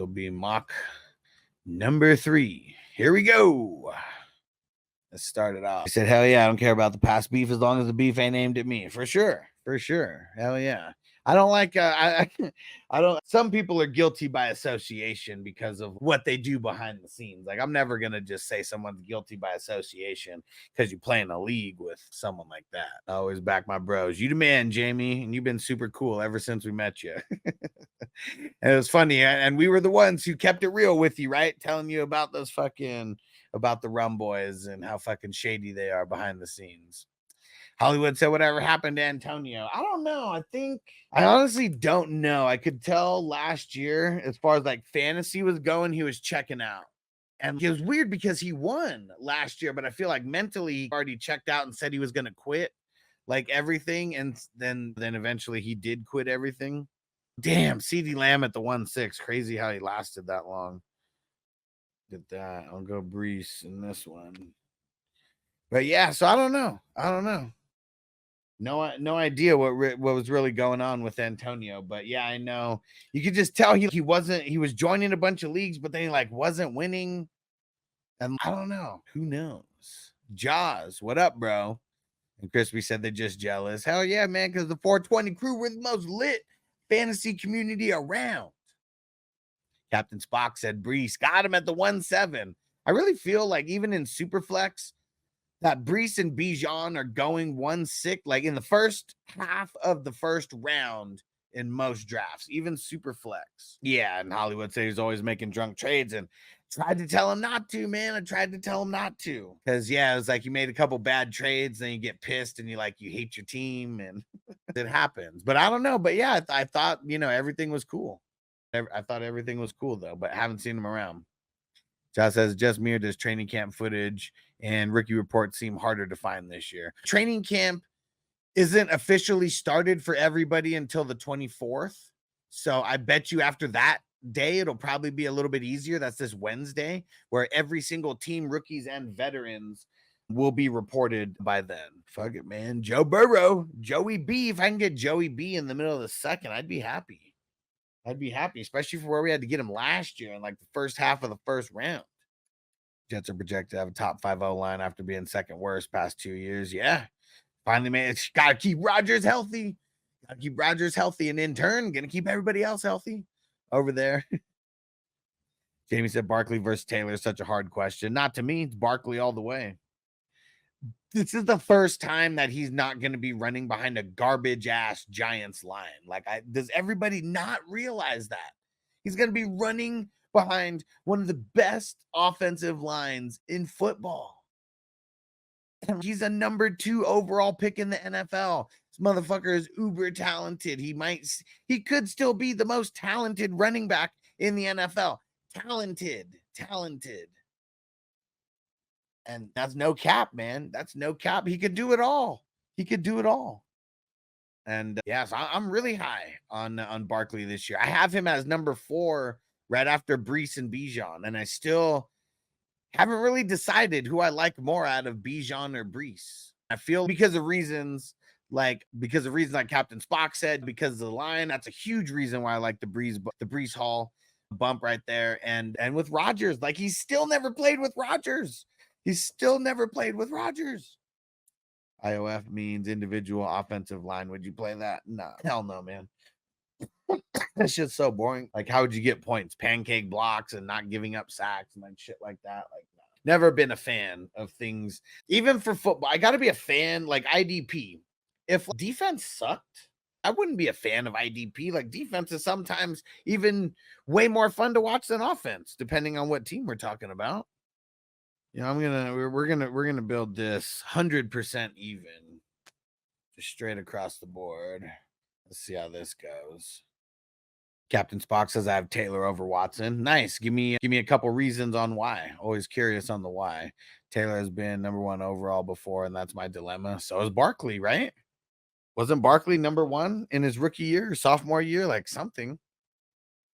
It'll be mock number 3. Here we go. Let's start it off. I said, hell yeah, I don't care about the past beef as long as the beef ain't aimed at me. For sure. For sure. Hell yeah. I don't like I don't some people are guilty by association because of what they do behind the scenes. Like I'm never gonna just say someone's guilty by association because you play in a league with someone like that. I always back my bros. You the man, Jamie, and you've been super cool ever since we met you. And it was funny, and we were the ones who kept it real with you, right? Telling you about those fucking about the Rum Boys and how fucking shady they are behind the scenes. Hollywood said, whatever happened to Antonio? I don't know. I honestly don't know. I could tell last year, as far as like fantasy was going, he was checking out. And it was weird because he won last year, but I feel like mentally he already checked out and said he was going to quit like everything. And then eventually he did quit everything. Damn, CeeDee Lamb at the 1-6. Crazy how he lasted that long. Did that. I'll go Brees in this one. But yeah, so I don't know. No idea what was really going on with Antonio, but yeah, I know you could just tell he was joining a bunch of leagues, but then he like wasn't winning, and I don't know, who knows. Jaws, what up, bro? And Crispy said they're just jealous. Hell yeah, man, because the 420 crew were the most lit fantasy community around. Captain Spock said Brees got him at the 1-7. I really feel like even in Superflex, that Brees and Bijan are going 1-6, like in the first half of the first round in most drafts, even Superflex. Yeah, and Hollywood said he's always making drunk trades, and tried to tell him not to, man. I tried to tell him not to. Because, yeah, it was like you made a couple bad trades, then you get pissed, and you hate your team, and it happens. But I don't know. But, yeah, I thought, everything was cool. I thought everything was cool, though, but haven't seen him around. Josh says, just me, or does training camp footage and rookie reports seem harder to find this year? Training camp isn't officially started for everybody until the 24th. So I bet you after that day, it'll probably be a little bit easier. That's this Wednesday, where every single team, rookies and veterans, will be reported by then. Fuck it, man. Joe Burrow, Joey B. If I can get Joey B in the middle of the second, I'd be happy. Especially for where we had to get him last year in like the first half of the first round. Jets are projected to have a top 5-0 line after being second worst past 2 years. Yeah. Finally made it. Gotta keep Rodgers healthy. And in turn, gonna keep everybody else healthy over there. Jamie said Barkley versus Taylor is such a hard question. Not to me, it's Barkley all the way. This is the first time that he's not going to be running behind a garbage ass Giants line. Does everybody not realize that? He's going to be running behind one of the best offensive lines in football. And he's a number 2 overall pick in the NFL. This motherfucker is uber talented. He could still be the most talented running back in the NFL. Talented. And that's no cap, man. That's no cap. He could do it all. And so I'm really high on Barkley this year. I have him as number 4 right after Brees and Bijan. And I still haven't really decided who I like more out of Bijan or Brees. I feel because of reasons like Captain Spock said, because of the line, that's a huge reason why I like the Brees Hall bump right there. And with Rodgers, like he's still never played with Rodgers. IOF means individual offensive line. Would you play that? No, hell no, man. That shit's so boring. Like, how would you get points? Pancake blocks and not giving up sacks and like shit like that. Like, no. Never been a fan of things. Even for football, I got to be a fan like IDP. If defense sucked, I wouldn't be a fan of IDP. Like, defense is sometimes even way more fun to watch than offense, depending on what team we're talking about. We're gonna build this 100% even, just straight across the board. Let's see how this goes. Captain Spock says I have Taylor over Watson. Nice. Give me a couple reasons on why. Always curious on the why. Taylor has been number 1 overall before, and that's my dilemma. So is Barkley, right? Wasn't Barkley number 1 in his rookie year or sophomore year, like something?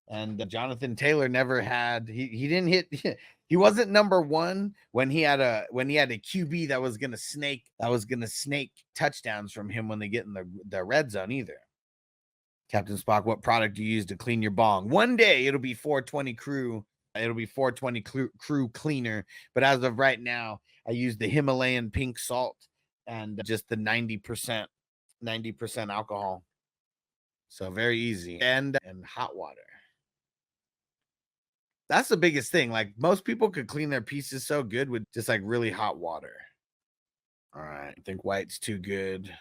And Jonathan Taylor never had. He didn't hit. He wasn't number 1 when he had a QB that was gonna snake touchdowns from him when they get in the red zone either. Captain Spock, what product do you use to clean your bong? One day it'll be 420 crew. It'll be 420 crew cleaner. But as of right now, I use the Himalayan pink salt and just the 90% alcohol. So very easy. And hot water. That's the biggest thing. Like most people could clean their pieces so good with just like really hot water. All right. I think white's too good.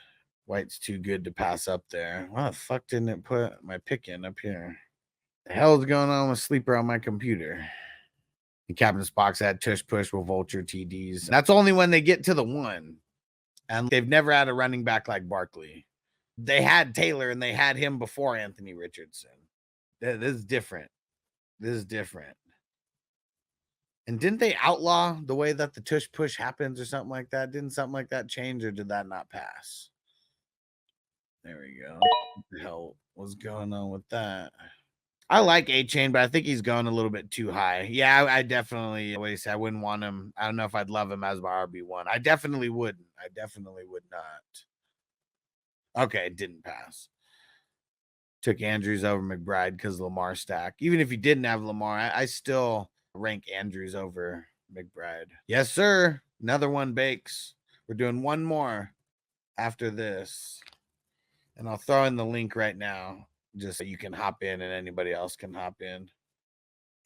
White's too good to pass up there. Why the fuck didn't it put my pick in up here? The hell's going on with Sleeper on my computer? The Captain Spock's had tush push with Vulture TDs. That's only when they get to the one. And they've never had a running back like Barkley. They had Taylor and they had him before Anthony Richardson. This is different. This is different. And didn't they outlaw the way that the tush push happens or something like that? Didn't something like that change or did that not pass? There we go. What the hell was going on with that? I like A-Chain, but I think he's going a little bit too high. Yeah, I definitely, what he said, I wouldn't want him. I don't know if I'd love him as my RB1. I definitely wouldn't. I definitely would not. Okay, it didn't pass. Took Andrews over McBride because Lamar stack. Even if he didn't have Lamar, I still rank Andrews over McBride. Yes, sir. Another one bakes. We're doing one more after this. And I'll throw in the link right now just so you can hop in and anybody else can hop in.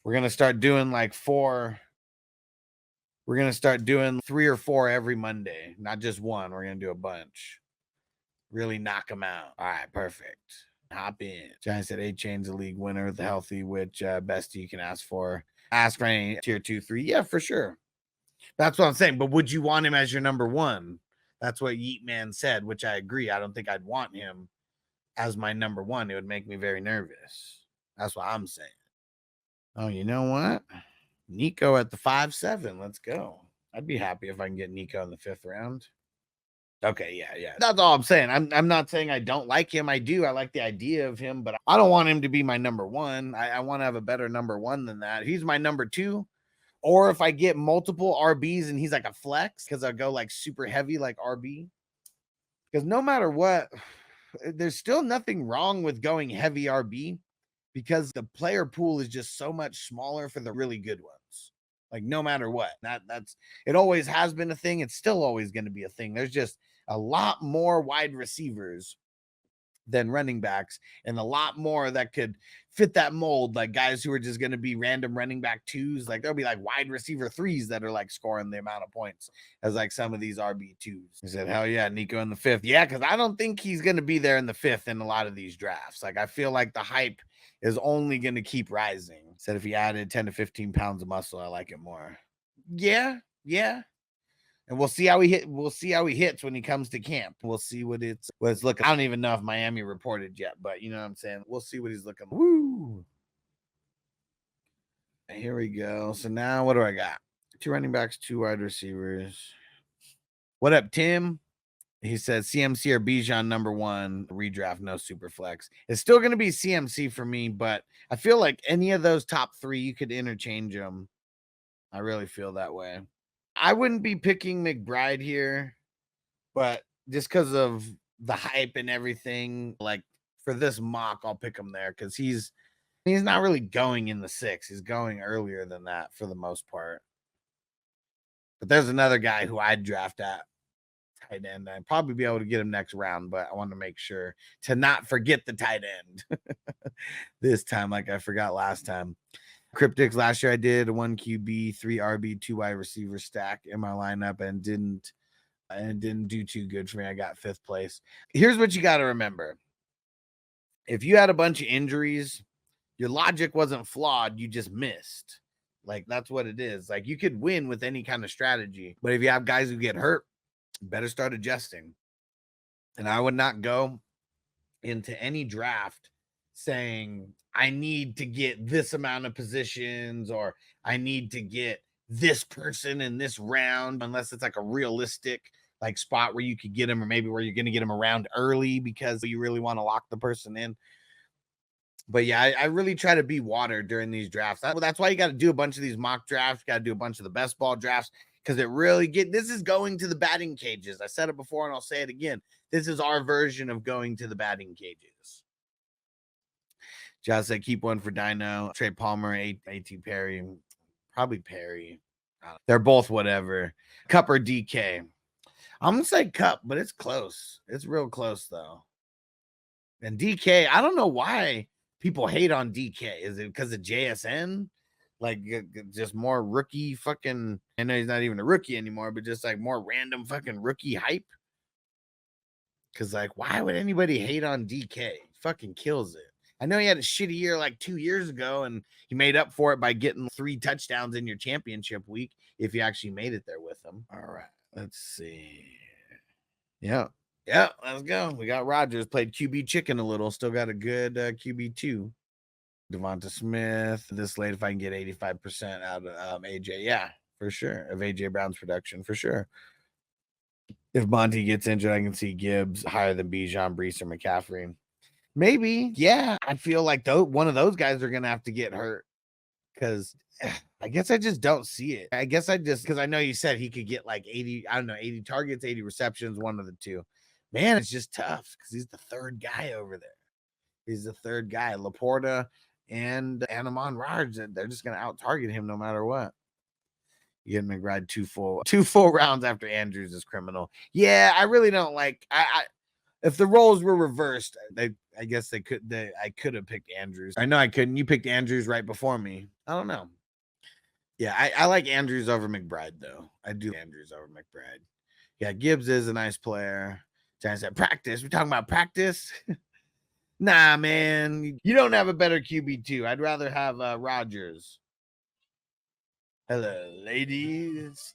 We're going to start doing like 4. We're going to start doing 3 or 4 every Monday, not just one. We're going to do a bunch. Really knock them out. All right, perfect. Hop in. Giant said A-Chain's a league winner, the healthy, which best you can ask for. Ask for any tier 2, 3. Yeah, for sure. That's what I'm saying. But would you want him as your number 1? That's what Yeet Man said, which I agree. I don't think I'd want him as my number 1. It would make me very nervous. That's what I'm saying. Oh, you know what? Nico at the 5-7. Let's go. I'd be happy if I can get Nico in the 5th round. Okay, yeah. That's all I'm saying. I'm not saying I don't like him. I do. I like the idea of him, but I don't want him to be my number 1. I want to have a better number 1 than that. He's my number 2. Or if I get multiple RBs and he's like a flex, because I go like super heavy like RB. Because no matter what, there's still nothing wrong with going heavy RB because the player pool is just so much smaller for the really good ones. Like no matter what, that's it always has been a thing. It's still always going to be a thing. There's just a lot more wide receivers than running backs and a lot more that could fit that mold, like guys who are just going to be random running back 2s. Like there'll be like wide receiver 3s that are like scoring the amount of points as like some of these RB2s. He said, hell yeah, Nico in the 5th. Yeah, because I don't think he's going to be there in the 5th in a lot of these drafts. Like I feel like the hype is only going to keep rising. Said if he added 10 to 15 pounds of muscle, I like it more. Yeah. And we'll see how he hit. We'll see how he hits when he comes to camp. We'll see what it's looking. I don't even know if Miami reported yet, but you know what I'm saying. We'll see what he's looking like. Woo! Here we go. So now what do I got? 2 running backs, 2 wide receivers. What up, Tim? He says CMC or Bijan number 1 redraft, no super flex. It's still going to be CMC for me, but I feel like any of those top 3, you could interchange them. I really feel that way. I wouldn't be picking McBride here, but just because of the hype and everything, like for this mock, I'll pick him there because he's not really going in the 6. He's going earlier than that for the most part. But there's another guy who I'd draft at tight end. I'd probably be able to get him next round, but I want to make sure to not forget the tight end this time, like I forgot last time. Cryptics last year I did a 1 QB, 3 RB, 2 wide receiver stack in my lineup and didn't do too good for me. I got 5th place. Here's what you got to remember. If you had a bunch of injuries, your logic wasn't flawed. You just missed. Like, that's what it is. Like, you could win with any kind of strategy. But if you have guys who get hurt, you better start adjusting. And I would not go into any draft saying, I need to get this amount of positions or I need to get this person in this round, unless it's like a realistic like spot where you could get him, or maybe where you're going to get him around early because you really want to lock the person in. But yeah, I really try to be water during these drafts. That's why you got to do a bunch of these mock drafts. You got to do a bunch of the best ball drafts because it really this is going to the batting cages. I said it before and I'll say it again. This is our version of going to the batting cages. Josh said keep one for Dino. Trey Palmer, A.T. Perry, probably Perry. They're both whatever. Cup or DK. I'm gonna say Cup, but it's close. It's real close though. And DK, I don't know why people hate on DK. Is it because of JSN? Like just more rookie fucking. I know he's not even a rookie anymore, but just like more random fucking rookie hype. Because like, why would anybody hate on DK? Fucking kills it. I know he had a shitty year like 2 years ago, and he made up for it by getting 3 touchdowns in your championship week if you actually made it there with him. All right, let's see. Yeah, let's go. We got Rodgers, played QB chicken a little, still got a good QB2. Devonta Smith, this late if I can get 85% out of AJ. Yeah, for sure. Of AJ Brown's production, for sure. If Monty gets injured, I can see Gibbs higher than Bijan, Brees, or McCaffrey. Maybe, yeah. I feel like one of those guys are gonna have to get hurt because I guess I just don't see it. I guess because I know you said he could get like 80, I don't know, 80 targets, 80 receptions, one of the two. Man, it's just tough because he's the third guy over there. He's the third guy. Laporta and Amon-Ra, they're just gonna out target him no matter what. You get McBride two full rounds after Andrews is criminal. Yeah, I really don't like. I if the roles were reversed, I guess I could have picked Andrews. I know I couldn't. You picked Andrews right before me. I don't know. Yeah, I like Andrews over McBride though. I do Andrews over McBride. Yeah, Gibbs is a nice player. John said practice. We're talking about practice. Nah, man, you don't have a better QB2. I'd rather have Rodgers. Hello, ladies.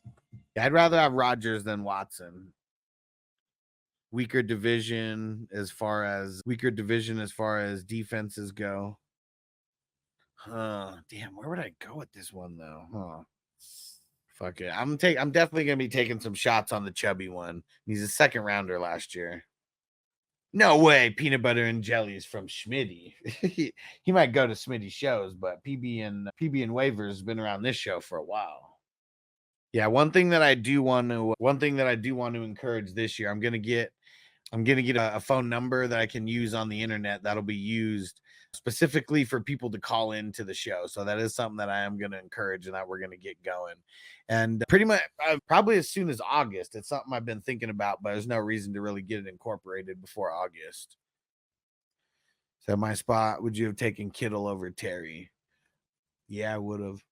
Yeah, I'd rather have Rodgers than Watson. Weaker division as far as defenses go. Damn, where would I go with this one though? Fuck it. I'm definitely gonna be taking some shots on the chubby one. He's a second rounder last year. No way, peanut butter and jellies from Schmitty. he might go to Smitty shows, but PB and Waivers has been around this show for a while. Yeah, one thing that I do want to encourage this year, I'm gonna get a phone number that I can use on the internet that'll be used specifically for people to call into the show. So that is something that I am going to encourage and that we're going to get going. And pretty much probably as soon as August. It's something I've been thinking about, but there's no reason to really get it incorporated before August. So my spot, would you have taken Kittle over Terry? Yeah, I would have.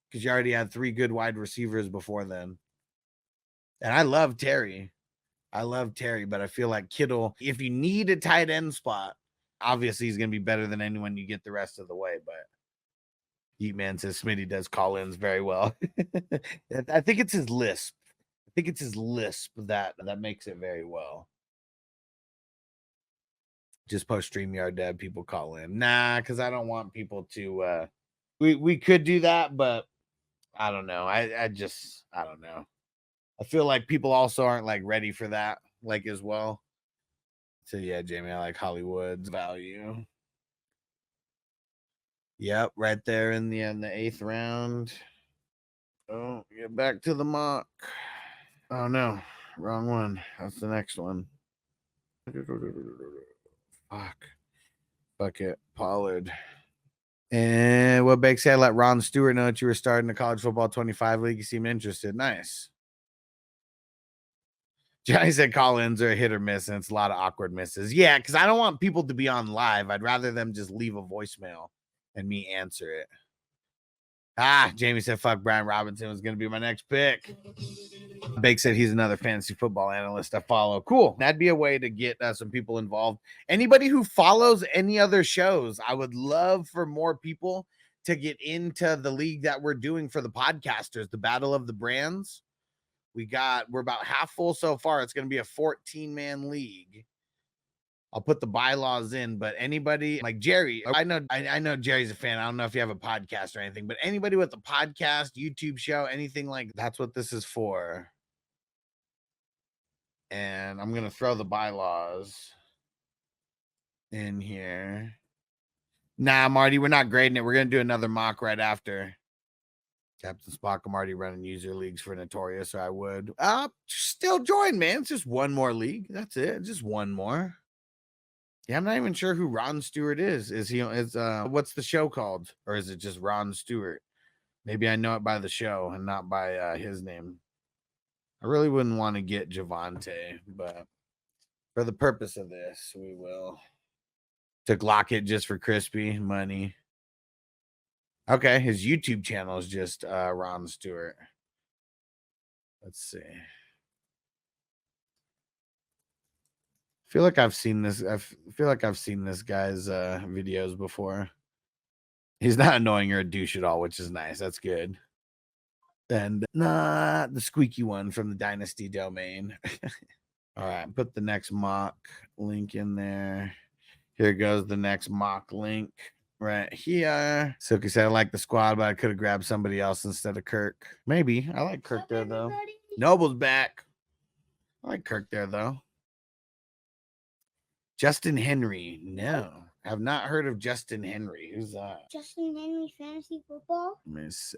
Because you already had 3 good wide receivers before then. And I love Terry. But I feel like Kittle, if you need a tight end spot, obviously he's going to be better than anyone you get the rest of the way. But Yeetman says Smitty does call-ins very well. I think it's his lisp. That makes it very well. Just post StreamYard to have people call in. Nah, because I don't want people to we could do that, but I don't know. I don't know. I feel like people also aren't like ready for that, like as well. So yeah, Jamie, I like Hollywood's value. Yep, right there in the 8th round. Oh, get back to the mock. Oh no, wrong one. That's the next one. Fuck it, Pollard. And what Beck said, let Ron Stewart know that you were starting the college football 25 league. You seem interested. Nice. Johnny said call-ins are a hit or miss, and it's a lot of awkward misses. Yeah, because I don't want people to be on live. I'd rather them just leave a voicemail and me answer it. Jamie said, fuck, Brian Robinson was going to be my next pick. Bake said he's another fantasy football analyst I follow. Cool. That'd be a way to get some people involved. Anybody who follows any other shows, I would love for more people to get into the league that we're doing for the podcasters, the Battle of the Brands. We're about half full so far. It's going to be a 14-man league. I'll put the bylaws in, but anybody like Jerry, I know Jerry's a fan. I don't know if you have a podcast or anything, but anybody with a podcast, YouTube show, anything like that's what this is for. And I'm going to throw the bylaws in here. Nah, Marty, we're not grading it. We're going to do another mock right after. Captain Spock, I'm already running user leagues for Notorious, so I would. Still join, man. It's just one more league. That's it. Just one more. Yeah, I'm not even sure who Ron Stewart is. Is he what's the show called? Or is it just Ron Stewart? Maybe I know it by the show and not by his name. I really wouldn't want to get Javante, but for the purpose of this, we will. To Glock it just for crispy money. Okay, his YouTube channel is just Ron Stewart. Let's see. I feel like I've seen this. I feel like I've seen this guy's videos before. He's not annoying or a douche at all, which is nice. That's good. And not the squeaky one from the Dynasty domain. All right, put the next mock link in there. Here goes the next mock link right here. Silky said, I like the squad, but I could have grabbed somebody else instead of Kirk. Maybe. I like Kirk there, though. Noble's back. I like Kirk there, though. Justin Henry. No. I've not heard of Justin Henry. Who's that? Justin Henry Fantasy Football? Let me see.